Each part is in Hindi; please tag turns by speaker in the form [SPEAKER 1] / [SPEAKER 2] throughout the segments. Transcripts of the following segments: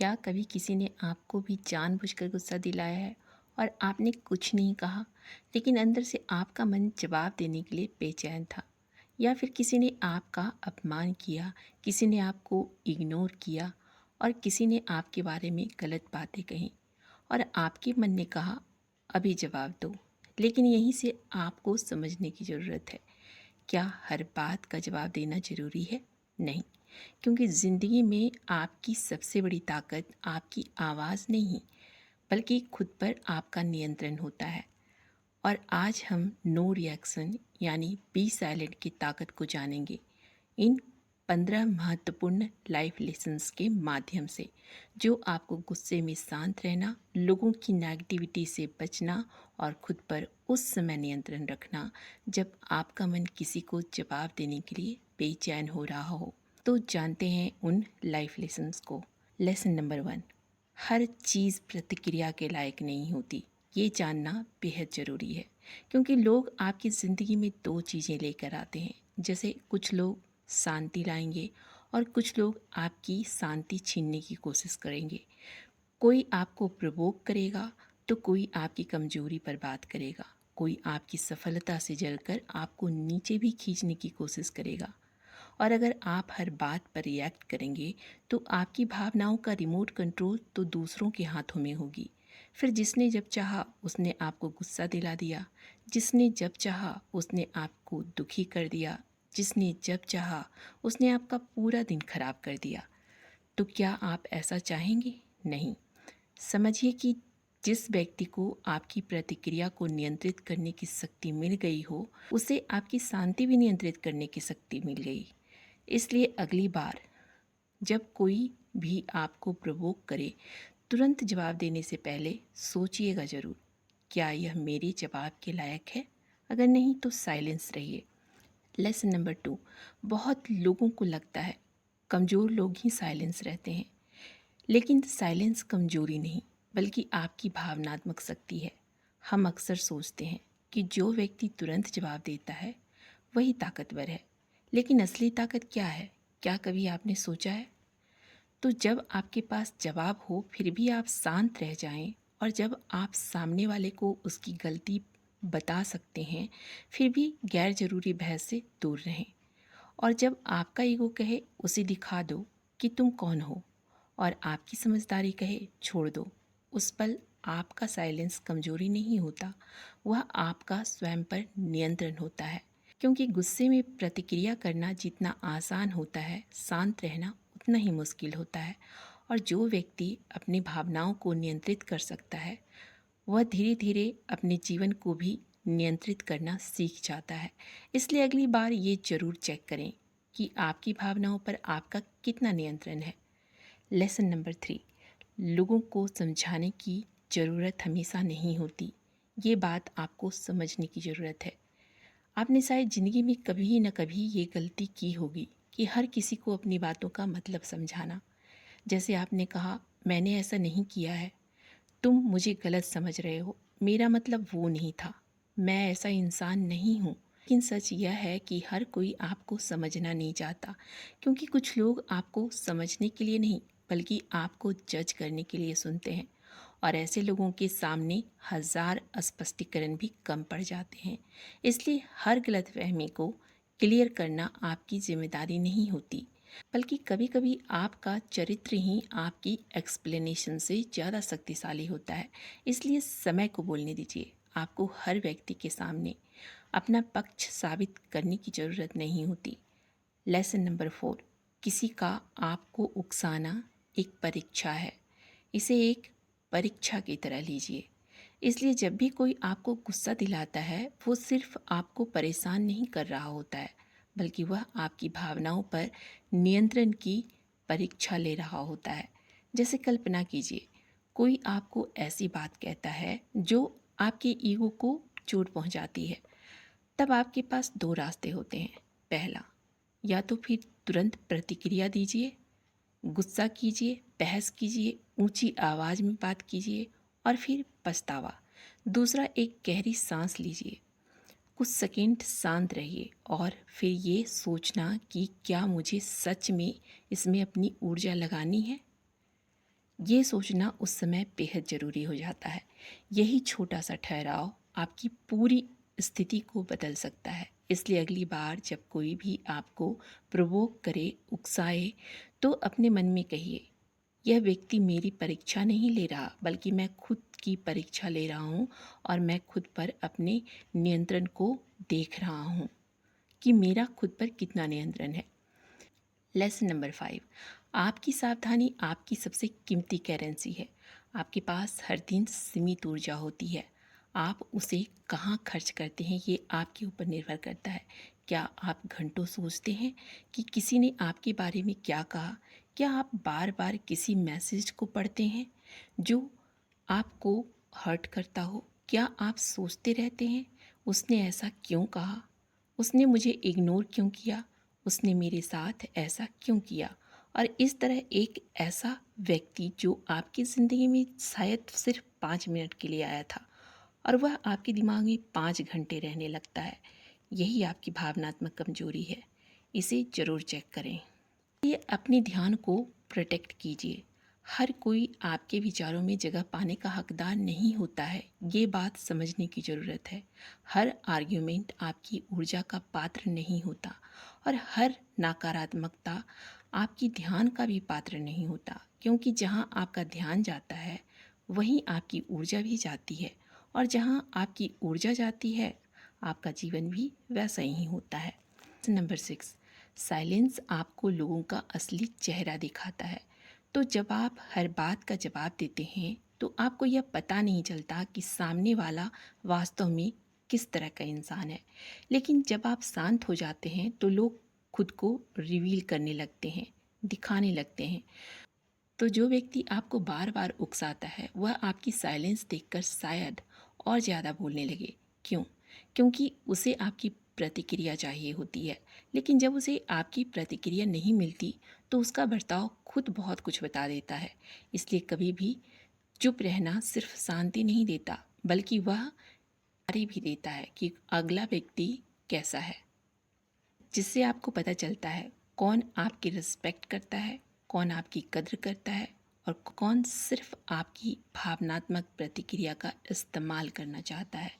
[SPEAKER 1] क्या कभी किसी ने आपको भी जानबूझकर गुस्सा दिलाया है और आपने कुछ नहीं कहा, लेकिन अंदर से आपका मन जवाब देने के लिए बेचैन था? या फिर किसी ने आपका अपमान किया, किसी ने आपको इग्नोर किया और किसी ने आपके बारे में गलत बातें कहीं और आपके मन ने कहा अभी जवाब दो। लेकिन यहीं से आपको समझने की ज़रूरत है, क्या हर बात का जवाब देना ज़रूरी है? नहीं, क्योंकि ज़िंदगी में आपकी सबसे बड़ी ताकत आपकी आवाज़ नहीं, बल्कि खुद पर आपका नियंत्रण होता है। और आज हम नो रिएक्शन यानी बी साइलेंट की ताकत को जानेंगे, इन 15 महत्वपूर्ण लाइफ लेसन्स के माध्यम से, जो आपको गुस्से में शांत रहना, लोगों की नेगेटिविटी से बचना और खुद पर उस समय नियंत्रण रखना जब आपका मन किसी को जवाब देने के लिए बेचैन हो रहा हो। तो जानते हैं उन लाइफ लेसन्स को। लेसन नंबर 1, हर चीज़ प्रतिक्रिया के लायक नहीं होती। ये जानना बेहद ज़रूरी है, क्योंकि लोग आपकी ज़िंदगी में दो चीज़ें लेकर आते हैं। जैसे कुछ लोग शांति लाएंगे और कुछ लोग आपकी शांति छीनने की कोशिश करेंगे। कोई आपको प्रवोक करेगा तो कोई आपकी कमजोरी पर बात करेगा। कोई आपकी सफलता से जलकर आपको नीचे भी खींचने की कोशिश करेगा। और अगर आप हर बात पर रिएक्ट करेंगे तो आपकी भावनाओं का रिमोट कंट्रोल तो दूसरों के हाथों में होगी। फिर जिसने जब चाहा उसने आपको गुस्सा दिला दिया, जिसने जब चाहा उसने आपको दुखी कर दिया, जिसने जब चाहा उसने आपका पूरा दिन खराब कर दिया। तो क्या आप ऐसा चाहेंगे? नहीं। समझिए कि जिस व्यक्ति को आपकी प्रतिक्रिया को नियंत्रित करने की शक्ति मिल गई हो, उसे आपकी शांति भी नियंत्रित करने की शक्ति मिल गई। इसलिए अगली बार जब कोई भी आपको प्रवोक करे, तुरंत जवाब देने से पहले सोचिएगा ज़रूर, क्या यह मेरे जवाब के लायक है? अगर नहीं तो साइलेंस रहिए। लेसन नंबर 2, बहुत लोगों को लगता है कमज़ोर लोग ही साइलेंस रहते हैं, लेकिन साइलेंस कमज़ोरी नहीं, बल्कि आपकी भावनात्मक शक्ति है। हम अक्सर सोचते हैं कि जो व्यक्ति तुरंत जवाब देता है वही ताकतवर है, लेकिन असली ताकत क्या है? क्या कभी आपने सोचा है? तो जब आपके पास जवाब हो फिर भी आप शांत रह जाएं, और जब आप सामने वाले को उसकी गलती बता सकते हैं फिर भी गैर ज़रूरी बहस से दूर रहें, और जब आपका ईगो कहे उसे दिखा दो कि तुम कौन हो, और आपकी समझदारी कहे छोड़ दो, उस पल आपका साइलेंस कमजोरी नहीं होता, वह आपका स्वयं पर नियंत्रण होता है। क्योंकि गुस्से में प्रतिक्रिया करना जितना आसान होता है, शांत रहना उतना ही मुश्किल होता है। और जो व्यक्ति अपनी भावनाओं को नियंत्रित कर सकता है, वह धीरे धीरे अपने जीवन को भी नियंत्रित करना सीख जाता है। इसलिए अगली बार ये ज़रूर चेक करें कि आपकी भावनाओं पर आपका कितना नियंत्रण है। लेसन नंबर 3, लोगों को समझाने की ज़रूरत हमेशा नहीं होती। ये बात आपको समझने की ज़रूरत है। आपने शायद ज़िंदगी में कभी न कभी ये गलती की होगी कि हर किसी को अपनी बातों का मतलब समझाना। जैसे आपने कहा, मैंने ऐसा नहीं किया है, तुम मुझे गलत समझ रहे हो, मेरा मतलब वो नहीं था, मैं ऐसा इंसान नहीं हूँ। लेकिन सच यह है कि हर कोई आपको समझना नहीं चाहता, क्योंकि कुछ लोग आपको समझने के लिए नहीं बल्कि आपको जज करने के लिए सुनते हैं, और ऐसे लोगों के सामने हजार स्पष्टीकरण भी कम पड़ जाते हैं। इसलिए हर गलतफहमी को क्लियर करना आपकी जिम्मेदारी नहीं होती, बल्कि कभी कभी आपका चरित्र ही आपकी एक्सप्लेनेशन से ज़्यादा शक्तिशाली होता है। इसलिए समय को बोलने दीजिए। आपको हर व्यक्ति के सामने अपना पक्ष साबित करने की ज़रूरत नहीं होती। लेसन नंबर 4, किसी का आपको उकसाना एक परीक्षा है। इसे एक परीक्षा की तरह लीजिए। इसलिए जब भी कोई आपको गुस्सा दिलाता है, वो सिर्फ आपको परेशान नहीं कर रहा होता है, बल्कि वह आपकी भावनाओं पर नियंत्रण की परीक्षा ले रहा होता है। जैसे कल्पना कीजिए, कोई आपको ऐसी बात कहता है जो आपके ईगो को चोट पहुंचाती है। तब आपके पास दो रास्ते होते हैं। पहला, या तो फिर तुरंत प्रतिक्रिया दीजिए, गुस्सा कीजिए, बहस कीजिए, ऊंची आवाज़ में बात कीजिए और फिर पछतावा। दूसरा, एक गहरी सांस लीजिए, कुछ सेकंड शांत रहिए और फिर ये सोचना कि क्या मुझे सच में इसमें अपनी ऊर्जा लगानी है। ये सोचना उस समय बेहद ज़रूरी हो जाता है। यही छोटा सा ठहराव आपकी पूरी स्थिति को बदल सकता है। इसलिए अगली बार जब कोई भी आपको प्रोवोक करे, उकसाए, तो अपने मन में कहिए, यह व्यक्ति मेरी परीक्षा नहीं ले रहा, बल्कि मैं खुद की परीक्षा ले रहा हूँ और मैं खुद पर अपने नियंत्रण को देख रहा हूँ कि मेरा खुद पर कितना नियंत्रण है। लेसन नंबर 5, आपकी सावधानी आपकी सबसे कीमती करेंसी है। आपके पास हर दिन सीमित ऊर्जा होती है। आप उसे कहाँ खर्च करते हैं ये आपके ऊपर निर्भर करता है। क्या आप घंटों सोचते हैं कि किसी ने आपके बारे में क्या कहा? क्या आप बार बार किसी मैसेज को पढ़ते हैं जो आपको हर्ट करता हो? क्या आप सोचते रहते हैं उसने ऐसा क्यों कहा, उसने मुझे इग्नोर क्यों किया, उसने मेरे साथ ऐसा क्यों किया? और इस तरह एक ऐसा व्यक्ति जो आपकी ज़िंदगी में शायद सिर्फ 5 मिनट के लिए आया था और वह आपके दिमाग में 5 घंटे रहने लगता है, यही आपकी भावनात्मक कमजोरी है। इसे ज़रूर चेक करें। ये अपने ध्यान को प्रोटेक्ट कीजिए। हर कोई आपके विचारों में जगह पाने का हकदार नहीं होता है, ये बात समझने की ज़रूरत है। हर आर्ग्यूमेंट आपकी ऊर्जा का पात्र नहीं होता और हर नकारात्मकता आपकी ध्यान का भी पात्र नहीं होता, क्योंकि जहाँ आपका ध्यान जाता है वहीं आपकी ऊर्जा भी जाती है और जहाँ आपकी ऊर्जा जाती है आपका जीवन भी वैसा ही होता है। नंबर 6, साइलेंस आपको लोगों का असली चेहरा दिखाता है। तो जब आप हर बात का जवाब देते हैं तो आपको यह पता नहीं चलता कि सामने वाला वास्तव में किस तरह का इंसान है। लेकिन जब आप शांत हो जाते हैं तो लोग खुद को रिवील करने लगते हैं, दिखाने लगते हैं। तो जो व्यक्ति आपको बार बार उकसाता है वह आपकी साइलेंस देखकर शायद और ज़्यादा बोलने लगे। क्यों? क्योंकि उसे आपकी प्रतिक्रिया चाहिए होती है। लेकिन जब उसे आपकी प्रतिक्रिया नहीं मिलती तो उसका बर्ताव खुद बहुत कुछ बता देता है। इसलिए कभी भी चुप रहना सिर्फ शांति नहीं देता, बल्कि वह जानकारी भी देता है कि अगला व्यक्ति कैसा है, जिससे आपको पता चलता है कौन आपकी रिस्पेक्ट करता है, कौन आपकी कद्र करता है और कौन सिर्फ आपकी भावनात्मक प्रतिक्रिया का इस्तेमाल करना चाहता है।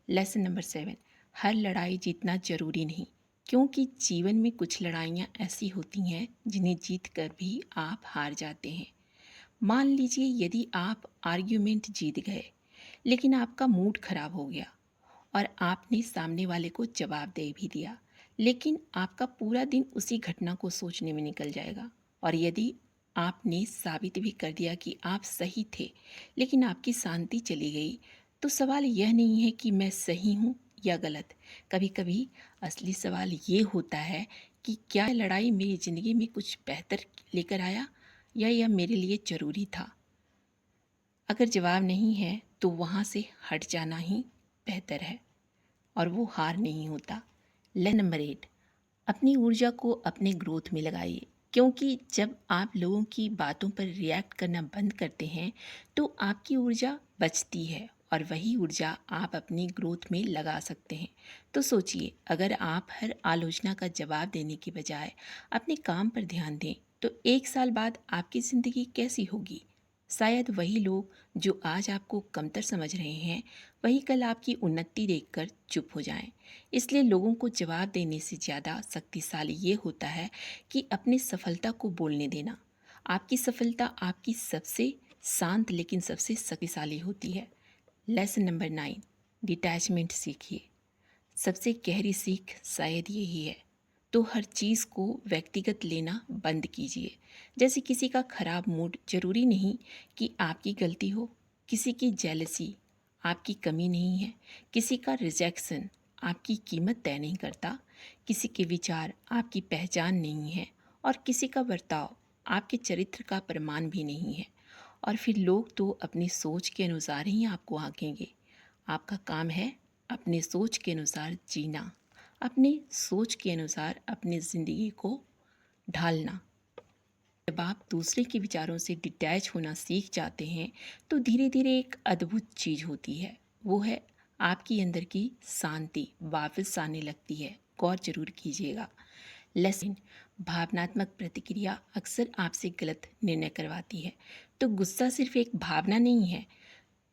[SPEAKER 1] लेसन नंबर 7, हर लड़ाई जीतना जरूरी नहीं, क्योंकि जीवन में कुछ लड़ाइयाँ ऐसी होती हैं जिन्हें जीत कर भी आप हार जाते हैं। मान लीजिए यदि आप आर्ग्यूमेंट जीत गए लेकिन आपका मूड खराब हो गया और आपने सामने वाले को जवाब दे भी दिया, लेकिन आपका पूरा दिन उसी घटना को सोचने में निकल जाएगा। और यदि आपने साबित भी कर दिया कि आप सही थे लेकिन आपकी शांति चली गई, तो सवाल यह नहीं है कि मैं सही हूँ या गलत। कभी कभी असली सवाल ये होता है कि क्या यह लड़ाई मेरी ज़िंदगी में कुछ बेहतर लेकर आया या यह मेरे लिए ज़रूरी था। अगर जवाब नहीं है तो वहाँ से हट जाना ही बेहतर है और वो हार नहीं होता। नंबर 8, अपनी ऊर्जा को अपने ग्रोथ में लगाइए, क्योंकि जब आप लोगों की बातों पर रिएक्ट करना बंद करते हैं तो आपकी ऊर्जा बचती है और वही ऊर्जा आप अपनी ग्रोथ में लगा सकते हैं। तो सोचिए, अगर आप हर आलोचना का जवाब देने की बजाय अपने काम पर ध्यान दें तो 1 साल बाद आपकी ज़िंदगी कैसी होगी? शायद वही लोग जो आज आपको कमतर समझ रहे हैं वही कल आपकी उन्नति देखकर चुप हो जाएं। इसलिए लोगों को जवाब देने से ज़्यादा शक्तिशाली ये होता है कि अपनी सफलता को बोलने देना। आपकी सफलता आपकी सबसे शांत लेकिन सबसे शक्तिशाली होती है। लेसन नंबर 9, डिटैचमेंट सीखिए। सबसे गहरी सीख शायद यही है। तो हर चीज़ को व्यक्तिगत लेना बंद कीजिए। जैसे किसी का खराब मूड ज़रूरी नहीं कि आपकी गलती हो, किसी की जेलसी आपकी कमी नहीं है, किसी का रिजेक्शन आपकी कीमत तय नहीं करता, किसी के विचार आपकी पहचान नहीं है और किसी का बर्ताव आपके चरित्र का प्रमाण भी नहीं है। और फिर लोग तो अपनी सोच के अनुसार ही आपको आंकेंगे। आपका काम है अपने सोच के अनुसार जीना, अपनी सोच के अनुसार अपनी ज़िंदगी को ढालना। जब आप दूसरे के विचारों से डिटैच होना सीख जाते हैं तो धीरे धीरे एक अद्भुत चीज़ होती है, वो है आपकी अंदर की शांति वापस आने लगती है। गौर जरूर कीजिएगा। लेकिन भावनात्मक प्रतिक्रिया अक्सर आपसे गलत निर्णय करवाती है। तो गुस्सा सिर्फ एक भावना नहीं है।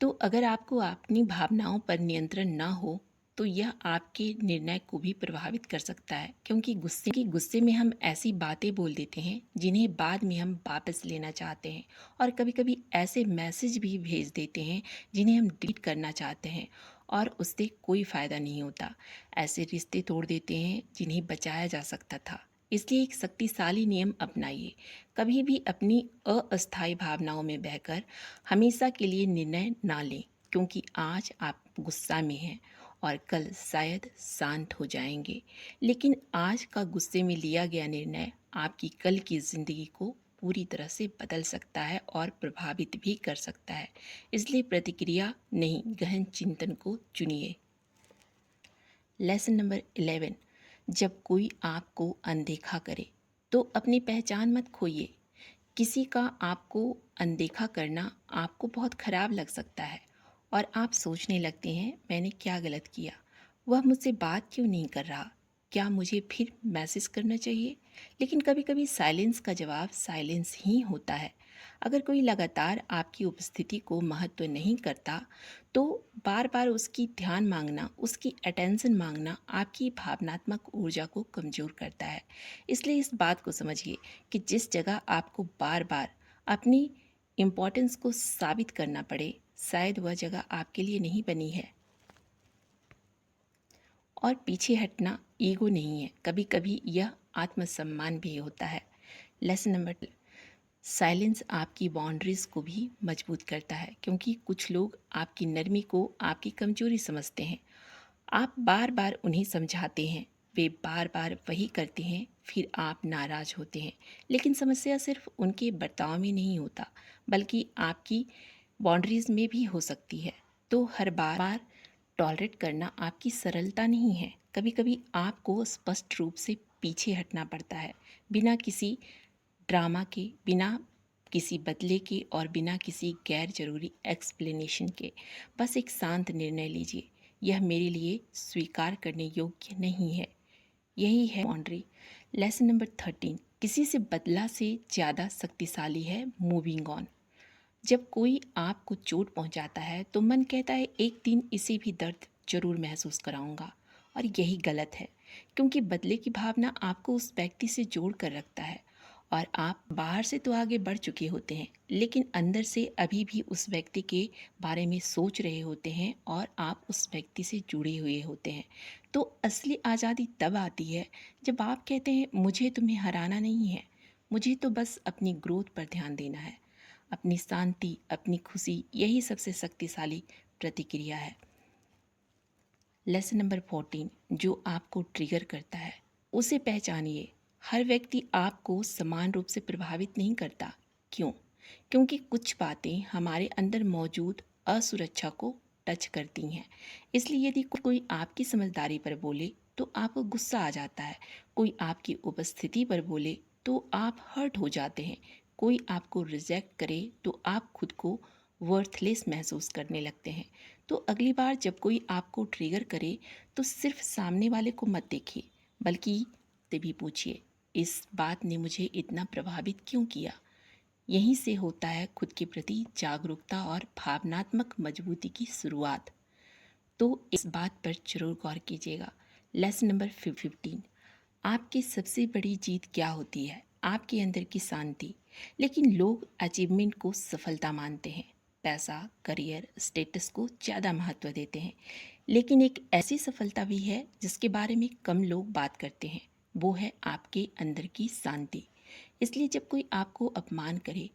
[SPEAKER 1] तो अगर आपको अपनी भावनाओं पर नियंत्रण ना हो तो यह आपके निर्णय को भी प्रभावित कर सकता है, क्योंकि गुस्से में हम ऐसी बातें बोल देते हैं जिन्हें बाद में हम वापस लेना चाहते हैं, और कभी-कभी ऐसे मैसेज भी भेज देते हैं जिन्हें हम डिलीट करना चाहते हैं और उससे कोई फ़ायदा नहीं होता। ऐसे रिश्ते तोड़ देते हैं जिन्हें बचाया जा सकता था। इसलिए एक शक्तिशाली नियम अपनाइए। कभी भी अपनी अस्थायी भावनाओं में बहकर हमेशा के लिए निर्णय ना लें, क्योंकि आज आप गुस्सा में हैं और कल शायद शांत हो जाएंगे। लेकिन आज का गुस्से में लिया गया निर्णय आपकी कल की ज़िंदगी को पूरी तरह से बदल सकता है और प्रभावित भी कर सकता है। इसलिए प्रतिक्रिया नहीं, गहन चिंतन को चुनिए। लेसन नंबर 11, जब कोई आपको अनदेखा करे तो अपनी पहचान मत खोइए। किसी का आपको अनदेखा करना आपको बहुत खराब लग सकता है और आप सोचने लगते हैं, मैंने क्या गलत किया, वह मुझसे बात क्यों नहीं कर रहा, क्या मुझे फिर मैसेज करना चाहिए। लेकिन कभी कभी साइलेंस का जवाब साइलेंस ही होता है। अगर कोई लगातार आपकी उपस्थिति को महत्व नहीं करता तो बार बार उसकी ध्यान मांगना, उसकी अटेंशन मांगना आपकी भावनात्मक ऊर्जा को कमज़ोर करता है। इसलिए इस बात को समझिए कि जिस जगह आपको बार बार अपनी इम्पोर्टेंस को साबित करना पड़े, शायद वह जगह आपके लिए नहीं बनी है। और पीछे हटना ईगो नहीं है, कभी कभी यह आत्मसम्मान भी होता है। लेसन नंबर 12, साइलेंस आपकी बाउंड्रीज को भी मजबूत करता है, क्योंकि कुछ लोग आपकी नरमी को आपकी कमजोरी समझते हैं। आप बार बार उन्हें समझाते हैं, वे बार बार वही करते हैं, फिर आप नाराज होते हैं। लेकिन समस्या सिर्फ उनके बर्ताव में नहीं होता, बल्कि आपकी बाउंड्रीज में भी हो सकती है। तो हर बार टॉलरेट करना आपकी सरलता नहीं है। कभी कभी आपको स्पष्ट रूप से पीछे हटना पड़ता है, बिना किसी ड्रामा के, बिना किसी बदले के और बिना किसी गैर जरूरी एक्सप्लेनेशन के। बस एक शांत निर्णय लीजिए, यह मेरे लिए स्वीकार करने योग्य नहीं है। यही है बाउंड्री। लेसन नंबर 13, किसी से बदला से ज़्यादा शक्तिशाली है मूविंग ऑन। जब कोई आपको चोट पहुंचाता है तो मन कहता है एक दिन इसे भी दर्द जरूर महसूस कराऊंगा, और यही गलत है, क्योंकि बदले की भावना आपको उस व्यक्ति से जोड़ कर रखता है और आप बाहर से तो आगे बढ़ चुके होते हैं, लेकिन अंदर से अभी भी उस व्यक्ति के बारे में सोच रहे होते हैं और आप उस व्यक्ति से जुड़े हुए होते हैं। तो असली आज़ादी तब आती है जब आप कहते हैं, मुझे तुम्हें हराना नहीं है, मुझे तो बस अपनी ग्रोथ पर ध्यान देना है, अपनी शांति, अपनी खुशी, यही सबसे शक्तिशाली प्रतिक्रिया है। लेसन नंबर 14, जो आपको ट्रिगर करता है उसे पहचानिए। हर व्यक्ति आपको समान रूप से प्रभावित नहीं करता। क्यों? क्योंकि कुछ बातें हमारे अंदर मौजूद असुरक्षा को टच करती हैं। इसलिए यदि कोई आपकी समझदारी पर बोले तो आपको गुस्सा आ जाता है, कोई आपकी उपस्थिति पर बोले तो आप हर्ट हो जाते हैं, कोई आपको रिजेक्ट करे तो आप खुद को वर्थलेस महसूस करने लगते हैं। तो अगली बार जब कोई आपको ट्रिगर करे तो सिर्फ सामने वाले को मत देखिए, बल्कि से भी पूछिए, इस बात ने मुझे इतना प्रभावित क्यों किया। यहीं से होता है खुद के प्रति जागरूकता और भावनात्मक मजबूती की शुरुआत। तो इस बात पर जरूर गौर कीजिएगा। लेसन नंबर 15, आपकी सबसे बड़ी जीत क्या होती है? आपके अंदर की शांति। लेकिन लोग अचीवमेंट को सफलता मानते हैं, पैसा, करियर, स्टेटस को ज़्यादा महत्व देते हैं। लेकिन एक ऐसी सफलता भी है जिसके बारे में कम लोग बात करते हैं, वो है आपके अंदर की शांति। इसलिए जब कोई आपको अपमान करे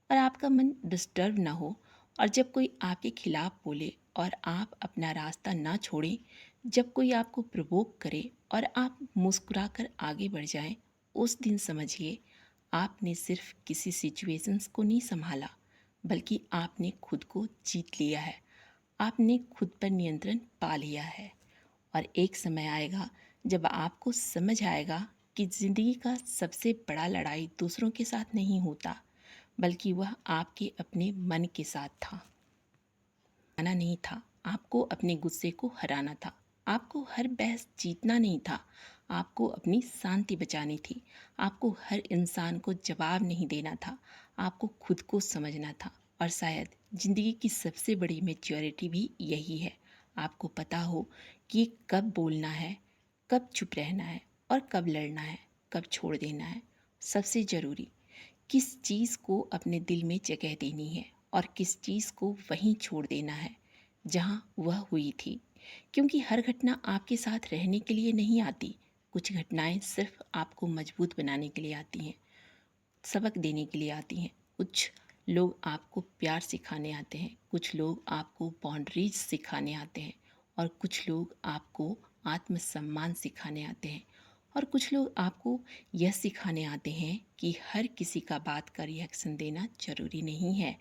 [SPEAKER 1] और आपका मन डिस्टर्ब ना हो, और जब कोई आपके खिलाफ बोले और आप अपना रास्ता ना छोड़ें, जब कोई आपको प्रवोक करे और आप मुस्कुराकर आगे बढ़ जाएं, उस दिन समझिए आपने सिर्फ किसी सिचुएशंस को नहीं संभाला, बल्कि आपने खुद को जीत लिया है। आपने खुद पर नियंत्रण पा लिया है। और एक समय आएगा जब आपको समझ आएगा कि ज़िंदगी का सबसे बड़ा लड़ाई दूसरों के साथ नहीं होता, बल्कि वह आपके अपने मन के साथ था। आना नहीं था, आपको अपने गुस्से को हराना था। आपको हर बहस जीतना नहीं था, आपको अपनी शांति बचानी थी। आपको हर इंसान को जवाब नहीं देना था, आपको खुद को समझना था। और शायद ज़िंदगी की सबसे बड़ी मैच्योरिटी भी यही है, आपको पता हो कि कब बोलना है, कब चुप रहना है और कब लड़ना है, कब छोड़ देना है। सबसे ज़रूरी, किस चीज़ को अपने दिल में जगह देनी है और किस चीज़ को वहीं छोड़ देना है जहाँ वह हुई थी। क्योंकि हर घटना आपके साथ रहने के लिए नहीं आती, कुछ घटनाएं सिर्फ आपको मजबूत बनाने के लिए आती हैं, सबक देने के लिए आती हैं। कुछ लोग आपको प्यार सिखाने आते हैं, कुछ लोग आपको बाउंड्रीज सिखाने आते हैं और कुछ लोग आपको आत्मसम्मान सिखाने आते हैं और कुछ लोग आपको यह सिखाने आते हैं कि हर किसी का बात का रिएक्शन देना ज़रूरी नहीं है।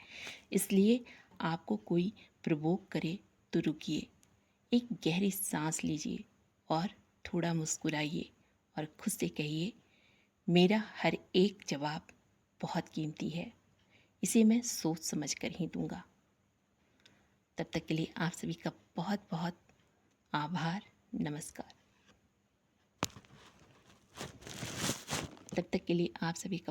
[SPEAKER 1] इसलिए आपको कोई प्रवोक करे तो रुकिए, एक गहरी सांस लीजिए और थोड़ा मुस्कुराइए और खुद से कहिए, मेरा हर एक जवाब बहुत कीमती है, इसे मैं सोच समझ कर ही दूंगा। तब तक के लिए आप सभी का बहुत बहुत आभार। नमस्कार। तब तक के लिए आप सभी का